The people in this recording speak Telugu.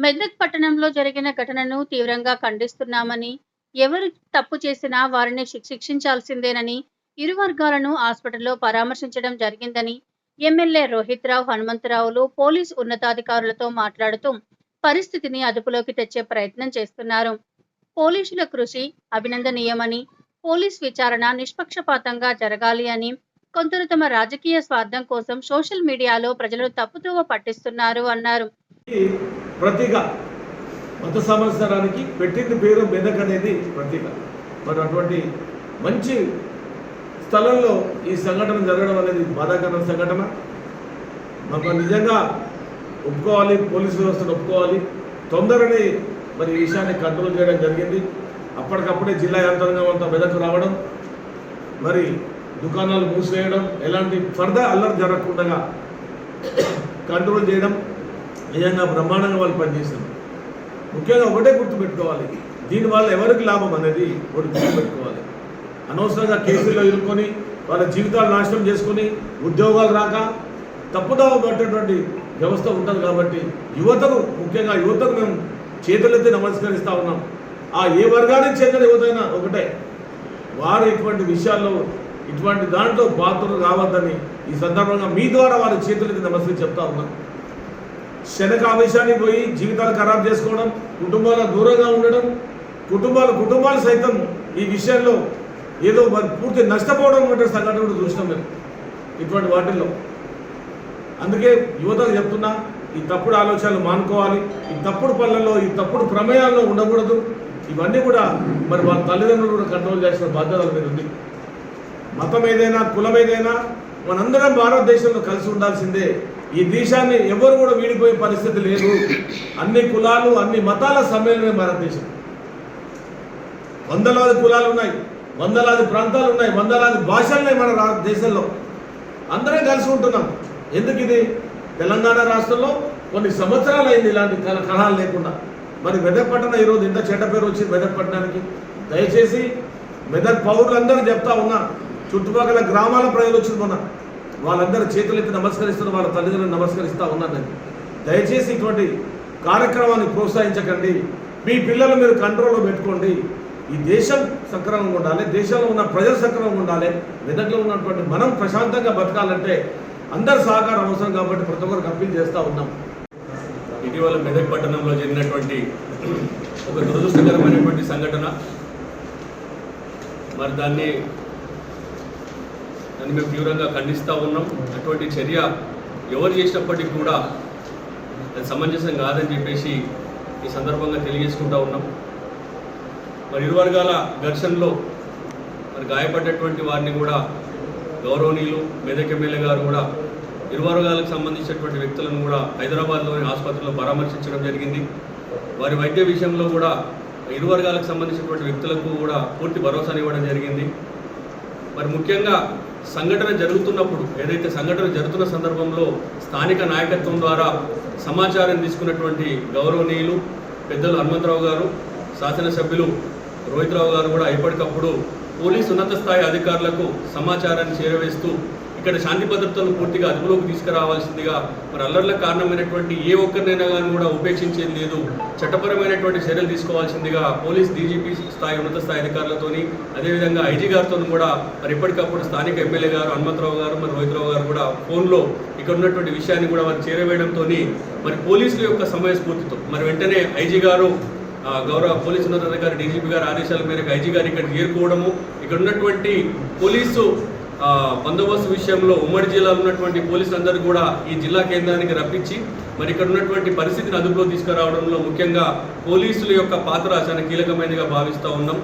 మెదక్ పట్టణంలో జరిగిన ఘటనను తీవ్రంగా ఖండిస్తున్నామని, ఎవరు తప్పు చేసినా వారిని శిక్షించాల్సిందేనని, ఇరు వర్గాలను హాస్పిటల్లో పరామర్శించడం జరిగిందని ఎమ్మెల్యే రోహిత్రావు హనుమంతరావులు పోలీసు ఉన్నతాధికారులతో మాట్లాడుతూ పరిస్థితిని అదుపులోకి తెచ్చే ప్రయత్నం చేస్తున్నారు. పోలీసుల కృషి అభినందనీయమని, పోలీస్ విచారణ నిష్పక్షపాతంగా జరగాలి అని, కొందరు తమ రాజకీయ స్వార్థం కోసం సోషల్ మీడియాలో ప్రజలను తప్పుదోవ పట్టిస్తున్నారు అన్నారు. ప్రతీక మత సంవత్సరానికి పెట్టింది పేరు మెదక్ అనేది ప్రతీక. మరి అటువంటి మంచి స్థలంలో ఈ సంఘటన జరగడం అనేది బాధాకరమైన సంఘటన. మాకు నిజంగా ఒప్పుకోవాలి, పోలీసు వ్యవస్థను ఒప్పుకోవాలి. తొందరనే మరి ఈ విషయాన్ని కంట్రోల్ చేయడం జరిగింది. అప్పటికప్పుడే జిల్లా యంత్రాంగం అంతా మెదక్ రావడం, మరి దుకాణాలు మూసివేయడం, ఎలాంటి ఫర్దర్ అల్లరి జరగకుండా కంట్రోల్ చేయడం నిజంగా బ్రహ్మాండంగా వాళ్ళు పనిచేశారు. ముఖ్యంగా ఒకటే గుర్తుపెట్టుకోవాలి, దీనివల్ల ఎవరికి లాభం అనేది ఒకటి గుర్తుపెట్టుకోవాలి. అనవసరంగా కేసుల్లో ఇరుక్కొని వాళ్ళ జీవితాలు నాశనం చేసుకుని ఉద్యోగాలు రాక తప్పుదోవ పట్టేటువంటి వ్యవస్థ ఉంటుంది. కాబట్టి యువతకు, ముఖ్యంగా యువతకు మేము చేతులెత్తి నమస్కరిస్తూ ఉన్నాం. ఆ ఏ వర్గానికి చెందిన యువతైనా ఒకటే, వారు ఇటువంటి విషయాల్లో ఇటువంటి దాంట్లో పాత్రలు కావద్దని ఈ సందర్భంగా మీ ద్వారా వారి చేతులెత్తి నమస్కరించి చెప్తా ఉన్నాం. క్షణికావేశానికి పోయి జీవితాలు ఖరాబ్ చేసుకోవడం, కుటుంబాల దూరంగా ఉండడం, కుటుంబాలు సైతం ఈ విషయంలో ఏదో పూర్తి నష్టపోవడం వంటి సంఘటనలు చూసినాం మేము ఇటువంటి వాటిల్లో. అందుకే యువతకు చెప్తున్నా, ఈ తప్పుడు ఆలోచనలు మానుకోవాలి, ఈ తప్పుడు పనులలో, ఈ తప్పుడు ప్రమేయాల్లో ఉండకూడదు. ఇవన్నీ కూడా మరి వాళ్ళ తల్లిదండ్రులు కూడా కంట్రోల్ చేసిన బాధ్యత మీద ఉంది. మతం ఏదైనా, కులం ఏదైనా, మనందరం భారతదేశంలో కలిసి ఉండాల్సిందే. ఈ దేశాన్ని ఎవరు కూడా వీడిపోయే పరిస్థితి లేదు. అన్ని కులాలు, అన్ని మతాల సమ్మేళనమే భారతదేశం. వందలాది కులాలు ఉన్నాయి, వందలాది ప్రాంతాలు ఉన్నాయి, వందలాది భాషలున్నాయి మన దేశంలో. అందరం కలిసి ఉంటున్నాం. ఎందుకు ఇది? తెలంగాణ రాష్ట్రంలో కొన్ని సంవత్సరాలు అయింది ఇలాంటి కలహాలు లేకుండా. మరి మెదక్ పట్టణం ఈరోజు ఇంత చెడ్డ పేరు వచ్చింది మెదక్ పట్టణానికి. దయచేసి మెదక్ పౌరులందరూ చెప్తా ఉన్నా, చుట్టుపక్కల గ్రామాల ప్రజలు వచ్చింది మొన్న, వాళ్ళందరూ చేతులెత్తి నమస్కరిస్తున్న, వాళ్ళ తల్లిదండ్రులు నమస్కరిస్తూ ఉన్నాను. దయచేసి ఇటువంటి కార్యక్రమాన్ని ప్రోత్సహించకండి. మీ పిల్లలు మీరు కంట్రోల్లో పెట్టుకోండి. ఈ దేశం సక్రమంగా ఉండాలి, దేశంలో ఉన్న ప్రజలు సక్రమంగా ఉండాలి. మెదక్లో ఉన్నటువంటి మనం ప్రశాంతంగా బతకాలంటే అందరి సహకారం అవసరం. కాబట్టి ప్రతి ఒక్కరికి అప్పీల్ చేస్తూ ఉన్నాం. ఇటీవల మెదక్ పట్టణంలో జరిగినటువంటి ఒక దురదృష్టకరమైనటువంటి సంఘటన, మరి దాన్ని మేము తీవ్రంగా ఖండిస్తూ ఉన్నాం. అటువంటి చర్య ఎవరు చేసినప్పటికీ కూడా అది సమంజసం కాదని చెప్పేసి ఈ సందర్భంగా తెలియజేసుకుంటూ ఉన్నాం. మరి ఇరు వర్గాల ఘర్షణలో మరి గాయపడ్డటువంటి వారిని కూడా గౌరవనీయులు మెదక్ ఎమ్మెల్యే గారు కూడా ఇరు వర్గాలకు సంబంధించినటువంటి వ్యక్తులను కూడా హైదరాబాద్లోని ఆసుపత్రిలో పరామర్శించడం జరిగింది. వారి వైద్య విషయంలో కూడా ఇరు వర్గాలకు సంబంధించినటువంటి వ్యక్తులకు కూడా పూర్తి భరోసానివ్వడం జరిగింది. మరి ముఖ్యంగా సంఘటన జరుగుతున్నప్పుడు, ఏదైతే సంఘటన జరుగుతున్న సందర్భంలో స్థానిక నాయకత్వం ద్వారా సమాచారం తీసుకున్నటువంటి గౌరవనీయులు పెద్దలు హనుమంతరావు గారు, శాసనసభ్యులు రోహిత్రావు గారు కూడా ఎప్పటికప్పుడు పోలీసు ఉన్నత స్థాయి అధికారులకు సమాచారాన్ని చేరవేస్తూ ఇక్కడ శాంతి భద్రతలను పూర్తిగా అదుపులోకి తీసుకురావాల్సిందిగా, మరి అల్లర్లకు కారణమైనటువంటి ఏ ఒక్కరినైనా కానీ కూడా ఉపేక్షించేది లేదు, చట్టపరమైనటువంటి చర్యలు తీసుకోవాల్సిందిగా పోలీస్ డీజీపీ స్థాయి ఉన్నత స్థాయి అధికారులతోని, అదేవిధంగా ఐజీ గారితో కూడా మరి ఎప్పటికప్పుడు స్థానిక ఎమ్మెల్యే గారు హనుమంతరావు గారు, మరి రోహిత్రావు గారు కూడా ఫోన్లో ఇక్కడ ఉన్నటువంటి విషయాన్ని కూడా వారు చేరవేయడంతో మరి పోలీసుల యొక్క సమయస్ఫూర్తితో మరి వెంటనే ఐజీ గారు, గౌరవ పోలీసు ఉన్నతాధికారి డీజీపీ గారి ఆదేశాల మేరకు ఐజీ గారు ఇక్కడ చేరుకోవడము, ఇక్కడ ఉన్నటువంటి పోలీసు బందోబస్తు విషయంలో ఉమ్మడి జిల్లాలో ఉన్నటువంటి పోలీసులందరూ కూడా ఈ జిల్లా కేంద్రానికి రప్పించి మరి ఇక్కడ ఉన్నటువంటి పరిస్థితిని అదుపులో తీసుకురావడంలో ముఖ్యంగా పోలీసుల యొక్క పాత్ర చాలా కీలకమైనదిగా భావిస్తూ ఉన్నాం.